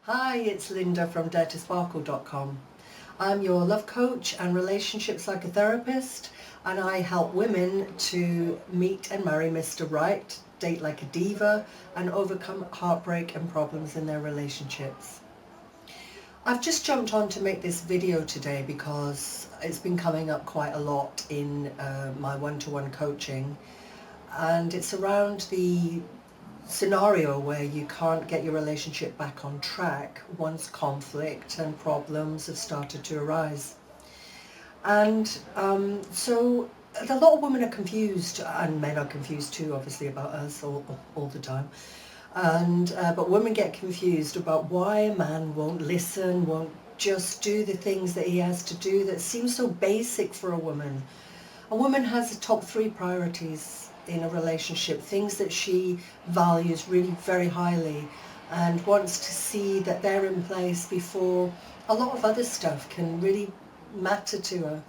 Hi, it's Linda from daretosparkle.com. I'm your love coach and relationship psychotherapist, and I help women to meet and marry Mr. Right, date like a diva, and overcome heartbreak and problems in their relationships. I've just jumped on to make this video today because it's been coming up quite a lot in my one-to-one coaching, and it's around the scenario where you can't get your relationship back on track once conflict and problems have started to arise. And so a lot of women are confused, and men are confused too, obviously, about us all the time. And but women get confused about why a man won't listen, won't just do the things that he has to do that seem so basic for a woman. A woman has top 3 priorities in a relationship, things that she values really very highly and wants to see that they're in place before a lot of other stuff can really matter to her.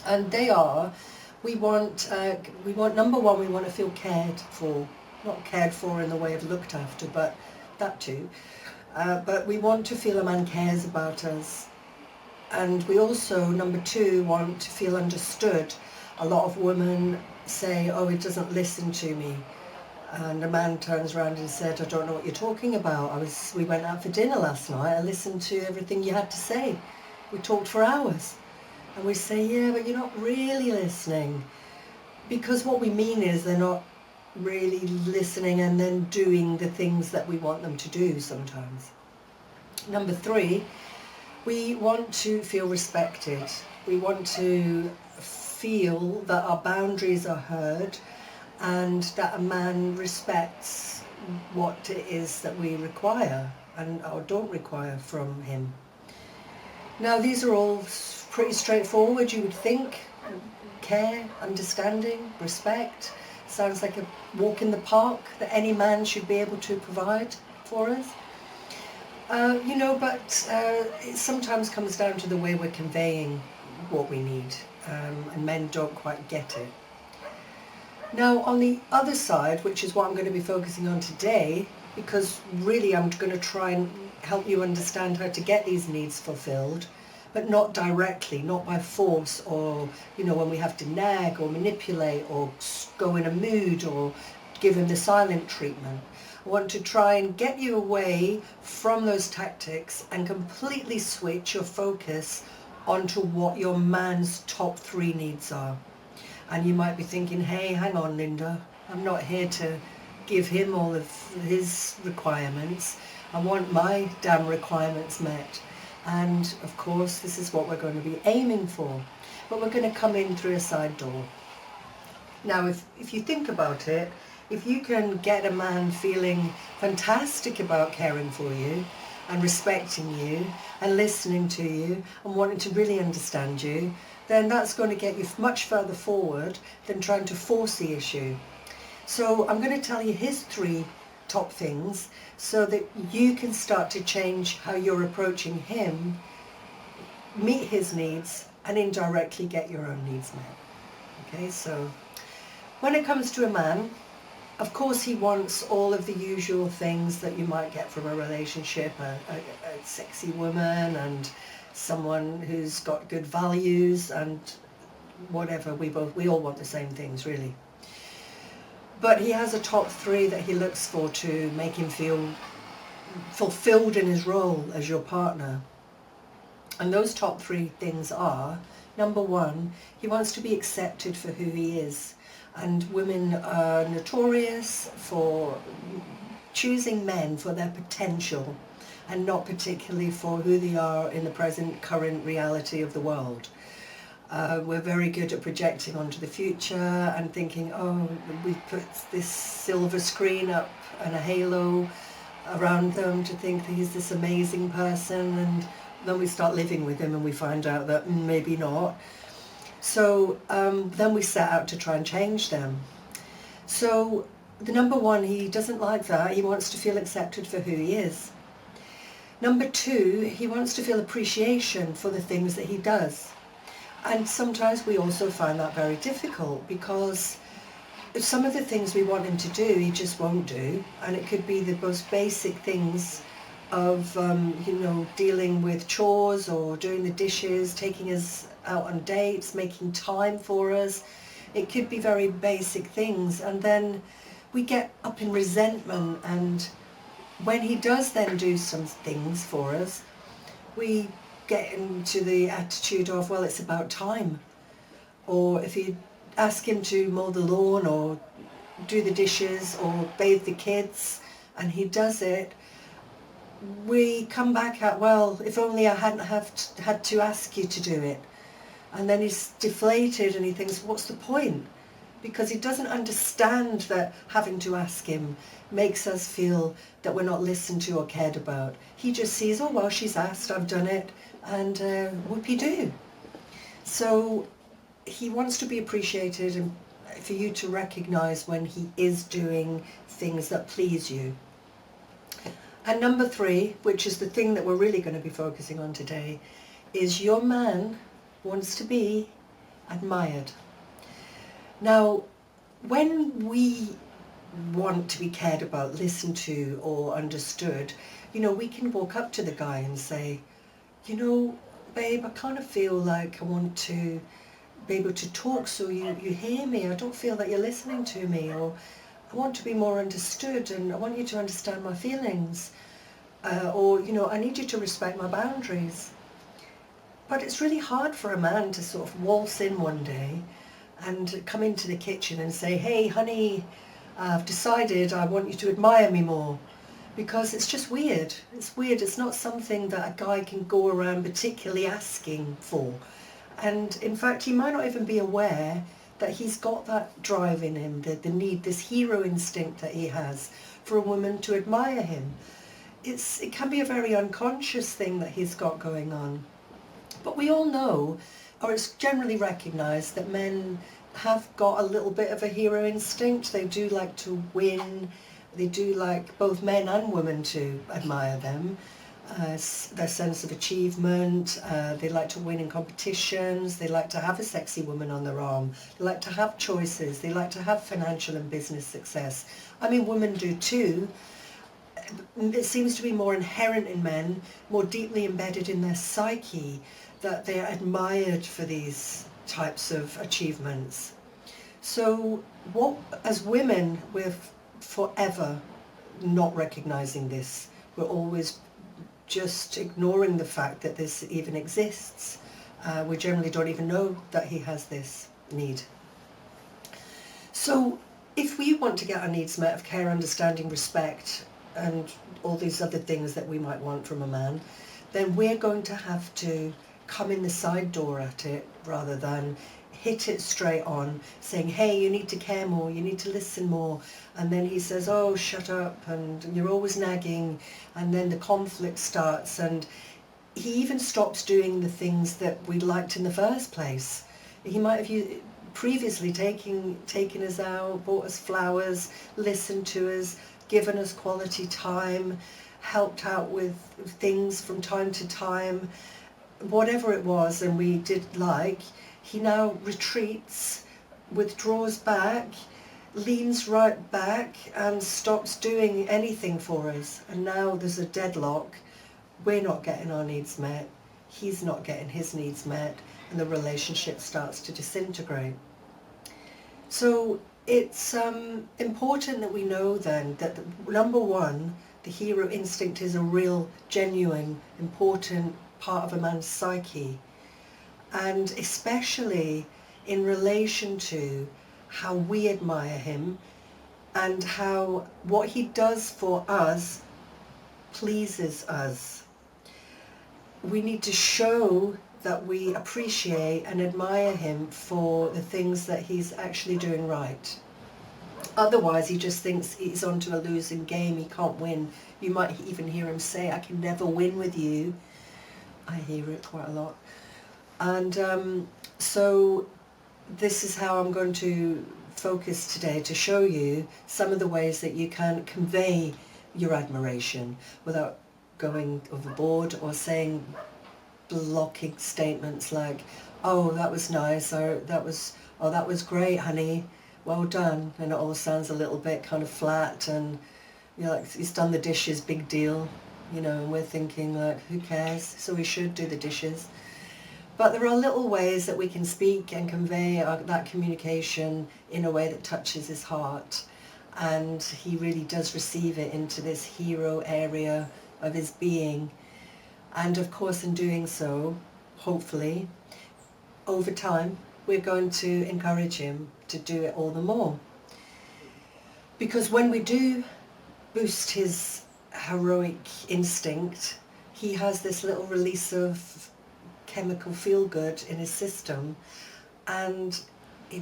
And they are, we want number one, we want to feel cared for, not cared for in the way of looked after, but that too. But we want to feel a man cares about us. And we also, number 2, want to feel understood. A lot of women say, oh, he doesn't listen to me. And a man turns around and said, I don't know what you're talking about. We went out for dinner last night. I listened to everything you had to say. We talked for hours. And we say, yeah, but you're not really listening. Because what we mean is they're not really listening and then doing the things that we want them to do sometimes. Number 3, we want to feel respected. We want to feel that our boundaries are heard and that a man respects what it is that we require and or don't require from him. Now, these are all pretty straightforward, you would think. Care, understanding, respect. Sounds like a walk in the park that any man should be able to provide for us. But it sometimes comes down to the way we're conveying what we need, and men don't quite get it. Now, on the other side, which is what I'm going to be focusing on today, because really I'm going to try and help you understand how to get these needs fulfilled, but not directly, not by force, or, when we have to nag or manipulate or go in a mood or give him the silent treatment. I want to try and get you away from those tactics and completely switch your focus onto what your man's top 3 needs are. And you might be thinking, hey, hang on, Linda, I'm not here to give him all of his requirements. I want my damn requirements met. And of course, this is what we're going to be aiming for. But we're going to come in through a side door. Now, if you think about it, if you can get a man feeling fantastic about caring for you and respecting you and listening to you and wanting to really understand you, then that's going to get you much further forward than trying to force the issue. So I'm going to tell you his 3 top things so that you can start to change how you're approaching him, meet his needs, and indirectly get your own needs met. Okay, so when it comes to a man, of course he wants all of the usual things that you might get from a relationship, a sexy woman and someone who's got good values and whatever. We all want the same things, really. But he has a top 3 that he looks for to make him feel fulfilled in his role as your partner. And those top 3 things are, number 1, he wants to be accepted for who he is. And women are notorious for choosing men for their potential and not particularly for who they are in the current reality of the world. We're very good at projecting onto the future and thinking, oh, we put this silver screen up and a halo around them to think that he's this amazing person, and then we start living with him and we find out that maybe not. So then we set out to try and change them. So the number 1, he doesn't like that. He wants to feel accepted for who he is. Number 2, he wants to feel appreciation for the things that he does. And sometimes we also find that very difficult because some of the things we want him to do, he just won't do. And it could be the most basic things of dealing with chores or doing the dishes, taking us out on dates, making time for us. It could be very basic things, and then we get up in resentment, and when he does then do some things for us, we get into the attitude of, well, it's about time. Or if you ask him to mow the lawn or do the dishes or bathe the kids and he does it, we come back at, well, if only I hadn't had to ask you to do it. And then he's deflated and he thinks, what's the point? Because he doesn't understand that having to ask him makes us feel that we're not listened to or cared about. He just sees, oh, well, she's asked, I've done it, and whoopee-doo. So he wants to be appreciated and for you to recognise when he is doing things that please you. And number 3, which is the thing that we're really going to be focusing on today, is your man wants to be admired. Now, when we want to be cared about, listened to or understood, we can walk up to the guy and say, babe, I kind of feel like I want to be able to talk so you hear me. I don't feel that you're listening to me, or I want to be more understood and I want you to understand my feelings, or I need you to respect my boundaries. But it's really hard for a man to sort of waltz in one day and come into the kitchen and say, hey honey, I've decided I want you to admire me more, because it's just weird. It's weird. It's not something that a guy can go around particularly asking for. And in fact, he might not even be aware that he's got that drive in him, the need, this hero instinct that he has for a woman to admire him. It can be a very unconscious thing that he's got going on. But we all know, or it's generally recognised, that men have got a little bit of a hero instinct. They do like to win. They do like both men and women to admire them. Their sense of achievement, they like to win in competitions, they like to have a sexy woman on their arm, they like to have choices, they like to have financial and business success. I mean, women do too. It seems to be more inherent in men, more deeply embedded in their psyche, that they're admired for these types of achievements. So as women, we're forever not recognising this. We're always just ignoring the fact that this even exists. We generally don't even know that he has this need. So if we want to get our needs met of care, understanding, respect, and all these other things that we might want from a man, then we're going to have to come in the side door at it rather than hit it straight on, saying, hey, you need to care more, you need to listen more. And then he says, oh, shut up, and you're always nagging. And then the conflict starts, and he even stops doing the things that we liked in the first place. He might have previously taken us out, bought us flowers, listened to us, given us quality time, helped out with things from time to time, whatever it was, and we did like. He now retreats, withdraws back, leans right back and stops doing anything for us. And now there's a deadlock. We're not getting our needs met. He's not getting his needs met. And the relationship starts to disintegrate. So it's important that we know then that number 1, the hero instinct is a real, genuine, important part of a man's psyche. And especially in relation to how we admire him and how what he does for us pleases us. We need to show that we appreciate and admire him for the things that he's actually doing right. Otherwise, he just thinks he's onto a losing game, he can't win. You might even hear him say, I can never win with you. I hear it quite a lot. And so this is how I'm going to focus today, to show you some of the ways that you can convey your admiration without going overboard or saying blocking statements like, oh, that was nice, or that was great, honey, well done. And it all sounds a little bit kind of flat, and like, he's done the dishes, big deal. and we're thinking like, who cares? So we should do the dishes. But there are little ways that we can speak and convey that communication in a way that touches his heart. And he really does receive it into this hero area of his being. And of course, in doing so, hopefully, over time, we're going to encourage him to do it all the more. Because when we do boost his heroic instinct, he has this little release of chemical feel-good in his system, and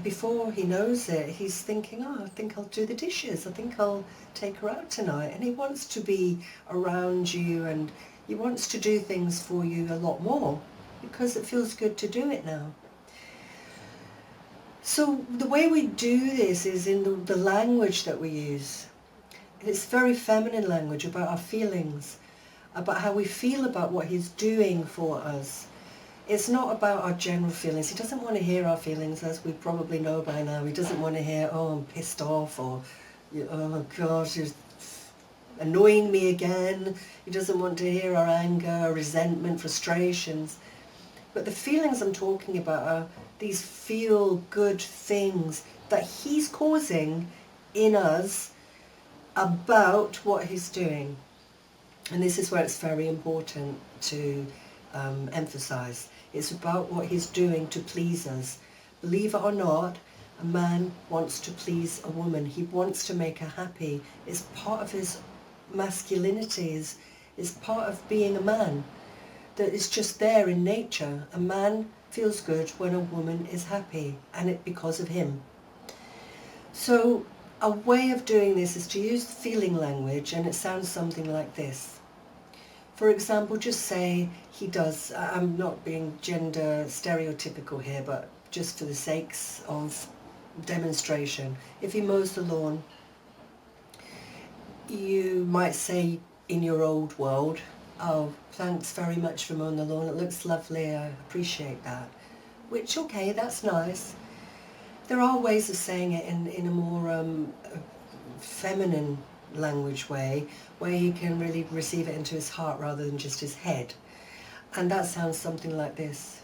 before he knows it, he's thinking, oh, I think I'll do the dishes, I think I'll take her out tonight. And he wants to be around you, and he wants to do things for you a lot more because it feels good to do it now. So the way we do this is in the language that we use. It's very feminine language about our feelings, about how we feel about what he's doing for us. It's not about our general feelings. He doesn't want to hear our feelings, as we probably know by now. He doesn't want to hear, oh, I'm pissed off, or, oh gosh, you're annoying me again. He doesn't want to hear our anger, resentment, frustrations. But the feelings I'm talking about are these feel-good things that he's causing in us about what he's doing. And this is where it's very important to emphasize. It's about what he's doing to please us. Believe it or not, a man wants to please a woman. He wants to make her happy. It's part of his masculinity, is part of being a man. That is just there in nature. A man feels good when a woman is happy, and it's because of him. So a way of doing this is to use feeling language, and it sounds something like this. For example, just say he does, I'm not being gender stereotypical here, but just for the sakes of demonstration. If he mows the lawn, you might say in your old world, oh, thanks very much for mowing the lawn, it looks lovely, I appreciate that. Which, okay, that's nice. There are ways of saying it in a more feminine language way, where he can really receive it into his heart rather than just his head. And that sounds something like this.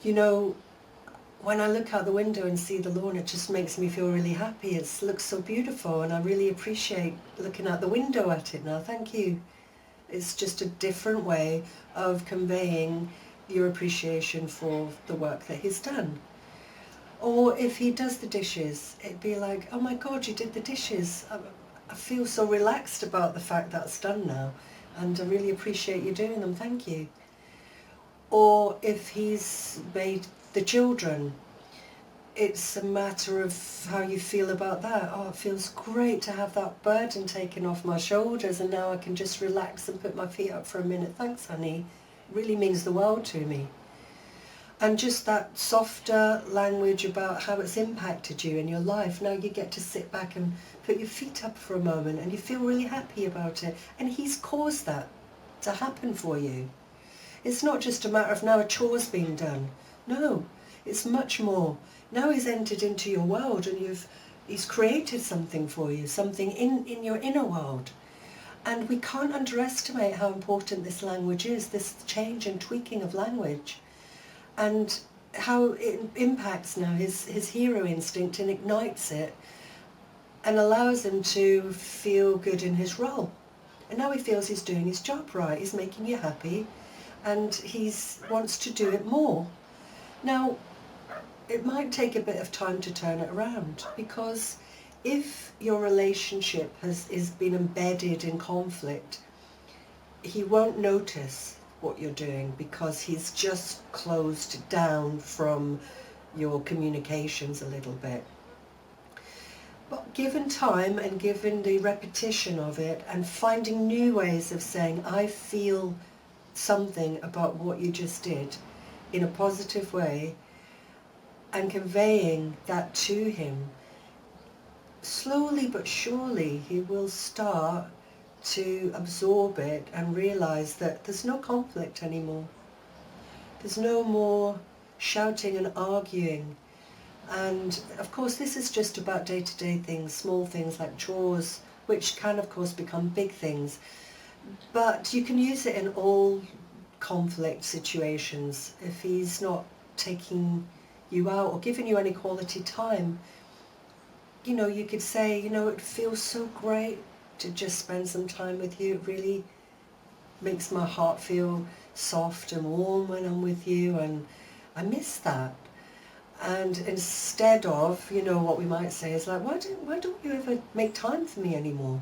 You know, when I look out the window and see the lawn, it just makes me feel really happy. It looks so beautiful, and I really appreciate looking out the window at it now. Thank you. It's just a different way of conveying your appreciation for the work that he's done. Or if he does the dishes, it'd be like, oh my God, you did the dishes. I feel so relaxed about the fact that's done now, and I really appreciate you doing them, thank you. Or if he's made the children, it's a matter of how you feel about that. Oh, it feels great to have that burden taken off my shoulders, and now I can just relax and put my feet up for a minute. Thanks, honey. It really means the world to me. And just that softer language about how it's impacted you in your life. Now you get to sit back and put your feet up for a moment, and you feel really happy about it. And he's caused that to happen for you. It's not just a matter of now a chore's being done. No, it's much more. Now he's entered into your world, and he's created something for you, something in your inner world. And we can't underestimate how important this language is, this change and tweaking of language, and how it impacts now his hero instinct and ignites it and allows him to feel good in his role. And now he feels he's doing his job right, he's making you happy, and he wants to do it more. Now, it might take a bit of time to turn it around, because if your relationship is been embedded in conflict, he won't notice what you're doing because he's just closed down from your communications a little bit. But given time and given the repetition of it and finding new ways of saying, I feel something about what you just did in a positive way, and conveying that to him, slowly but surely he will start to absorb it and realize that there's no conflict anymore. There's no more shouting and arguing. And of course this is just about day-to-day things, small things like chores, which can of course become big things. But you can use it in all conflict situations. If he's not taking you out or giving you any quality time, you know, you could say, you know, it feels so great to just spend some time with you. It really makes my heart feel soft and warm when I'm with you, and I miss that. And instead of, you know, what we might say is like, why don't you ever make time for me anymore?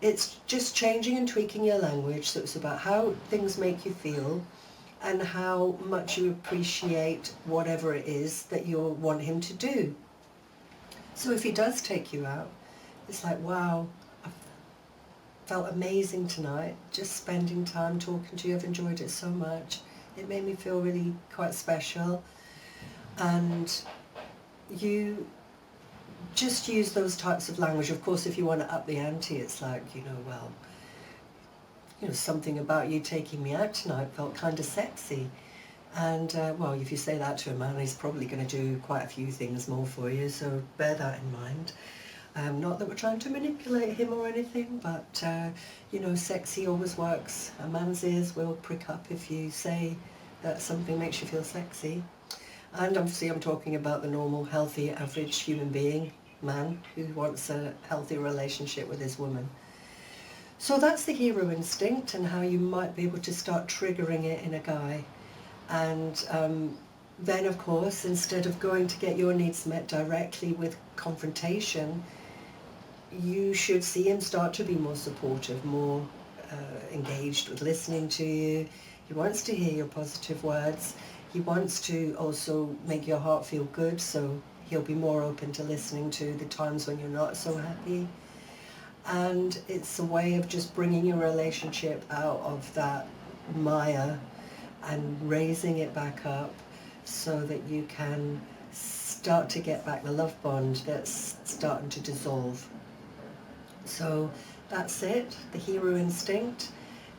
It's just changing and tweaking your language, so it's about how things make you feel and how much you appreciate whatever it is that you want him to do. So if he does take you out, it's like, wow, I felt amazing tonight, just spending time talking to you. I've enjoyed it so much. It made me feel really quite special. And you just use those types of language. Of course, if you want to up the ante, it's like, you know, well, you know, something about you taking me out tonight felt kind of sexy. And, well, if you say that to a man, he's probably going to do quite a few things more for you, so bear that in mind. Not that we're trying to manipulate him or anything, but, you know, sexy always works. A man's ears will prick up if you say that something makes you feel sexy. And obviously I'm talking about the normal, healthy, average human being, man, who wants a healthy relationship with his woman. So that's the hero instinct and how you might be able to start triggering it in a guy. And then, of course, instead of going to get your needs met directly with confrontation, you should see him start to be more supportive, more engaged with listening to you. He wants to hear your positive words. He wants to also make your heart feel good, so he'll be more open to listening to the times when you're not so happy. And it's a way of just bringing your relationship out of that mire and raising it back up so that you can start to get back the love bond that's starting to dissolve. So that's it, the hero instinct,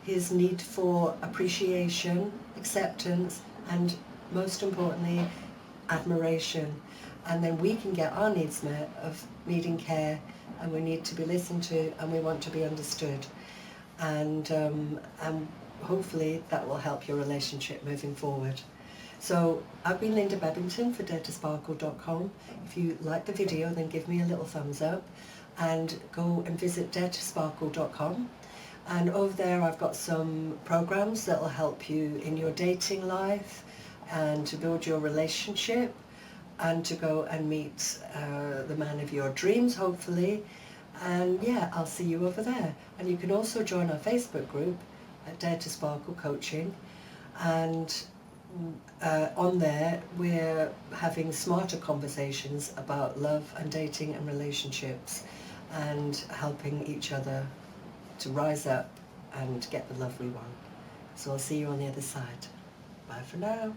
his need for appreciation, acceptance, and most importantly, admiration. And then we can get our needs met of needing care, and we need to be listened to, and we want to be understood. And hopefully that will help your relationship moving forward. So I've been Linda Bebbington for daretosparkle.com. If you like the video, then give me a little thumbs up and go and visit daretosparkle.com. And over there I've got some programs that will help you in your dating life and to build your relationship and to go and meet the man of your dreams, hopefully. And yeah, I'll see you over there. And you can also join our Facebook group at Dare to Sparkle Coaching. And on there we're having smarter conversations about love and dating and relationships and helping each other to rise up and get the love we want. So I'll see you on the other side. Bye for now.